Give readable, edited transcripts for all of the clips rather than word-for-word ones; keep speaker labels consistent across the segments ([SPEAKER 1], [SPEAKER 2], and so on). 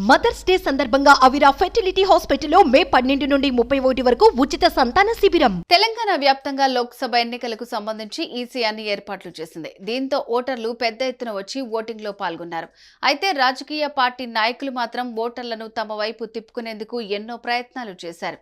[SPEAKER 1] Mothers day సందర్భంగా అవిరా fertility హాస్పిటల్లో మే 12 నుండి 31 వరకు ఉచిత సంతాన శిబిరం.
[SPEAKER 2] తెలంగాణ వ్యాప్తంగా లోక్సభ ఎన్నికలకు సంబంధించి ఈసీ అన్ని ఏర్పాట్లు చేసింది. దీంతో ఓటర్లు పెద్ద ఎత్తున వచ్చి ఓటింగ్ లో పాల్గొన్నారు. అయితే రాజకీయ పార్టీ నాయకులు మాత్రం ఓటర్లను తమ వైపు తిప్పుకునేందుకు ఎన్నో ప్రయత్నాలు చేశారు.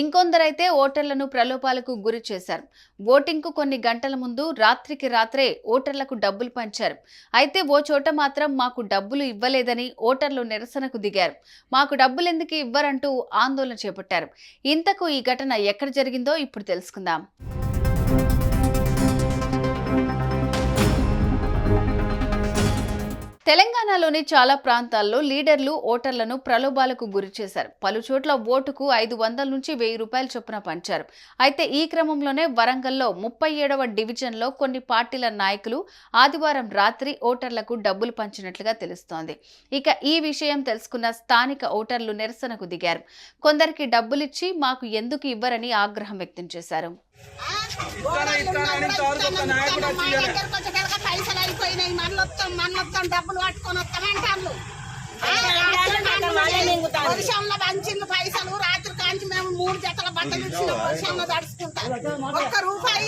[SPEAKER 2] ఇంకొందరైతే ఓటర్లను ప్రలోభాలకు గురి చేశారు. ఓటింగ్ కు కొన్ని గంటల ముందు రాత్రికి రాత్రే ఓటర్లకు డబ్బులు పంచారు. అయితే ఓ చోట మాత్రం మాకు డబ్బులు ఇవ్వలేదని ఓటర్లు నిరసనకు దిగారు. మాకు డబ్బులు ఎందుకు ఇవ్వరంటూ ఆందోళన చేపట్టారు. ఇంతకు ఈ ఘటన ఎక్కడ జరిగిందో ఇప్పుడు తెలుసుకుందాం. తెలంగాణలోని చాలా ప్రాంతాల్లో లీడర్లు ఓటర్లను ప్రలోభాలకు గురి చేశారు. పలు చోట్ల ఓటుకు 500 నుంచి 1000 రూపాయల చొప్పున పంచారు. అయితే ఈ క్రమంలోనే వరంగల్లో 37వ డివిజన్లో కొన్ని పార్టీల నాయకులు ఆదివారం రాత్రి ఓటర్లకు డబ్బులు పంచినట్లుగా తెలుస్తోంది. ఇక ఈ విషయం తెలుసుకున్న స్థానిక ఓటర్లు నిరసనకు దిగారు. కొందరికి డబ్బులిచ్చి మాకు ఎందుకు ఇవ్వరని ఆగ్రహం వ్యక్తం చేశారు.
[SPEAKER 3] డబ్బులు పట్టుకొని వస్తామంటారు. వర్షంలో పంచింది పైసలు రాత్రి కాంచి మేము 3 జతల బట్టలు ఇచ్చిన వర్షంలో తడుచుకుంటాం. ఒక్క రూపాయి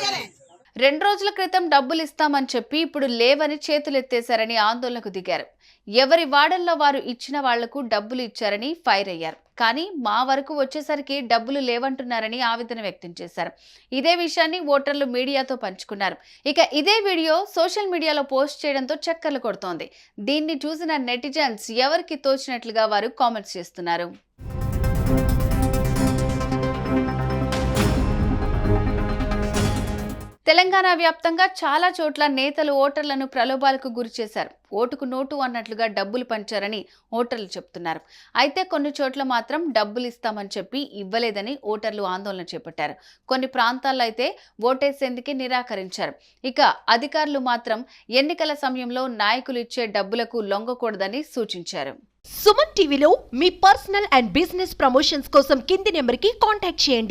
[SPEAKER 2] 2 రోజుల క్రితం డబ్బులు ఇస్తామని చెప్పి ఇప్పుడు లేవని చేతులెత్తేశారని ఆందోళనకు దిగారు. ఎవరి వాడల్లో వారు ఇచ్చిన వాళ్లకు డబ్బులు ఇచ్చారని ఫైర్ అయ్యారు. కానీ మా వరకు వచ్చేసరికి డబ్బులు లేవంటున్నారని ఆవేదన వ్యక్తం చేశారు. ఇదే విషయాన్ని ఓటర్లు మీడియాతో పంచుకున్నారు. ఇక ఇదే వీడియో సోషల్ మీడియాలో పోస్ట్ చేయడంతో చక్కర్లు కొడుతోంది. దీన్ని చూసిన నెటిజన్స్ ఎవరికి తోచినట్లుగా వారు కామెంట్స్ చేస్తున్నారు. తెలంగాణ వ్యాప్తంగా చాలా చోట్ల నేతలు ఓటర్లను ప్రలోభాలకు గురి చేశారు. ఓటుకు నోటు అన్నట్లుగా డబ్బులు పంచారని ఓటర్లు చెప్తున్నారు. అయితే కొన్ని చోట్ల మాత్రం డబ్బులు ఇస్తామని చెప్పి ఇవ్వలేదని ఓటర్లు ఆందోళన చేపట్టారు. కొన్ని ప్రాంతాల్లో అయితే ఓటేసేందుకే నిరాకరించారు. ఇక అధికారులు మాత్రం ఎన్నికల సమయంలో నాయకులు ఇచ్చే డబ్బులకు లొంగకూడదని సూచించారు.
[SPEAKER 1] సుమన్ టీవీలో మీ పర్సనల్ అండ్ బిజినెస్ ప్రమోషన్స్ కోసం కింది నెంబర్కి కాంటాక్ట్ చేయండి.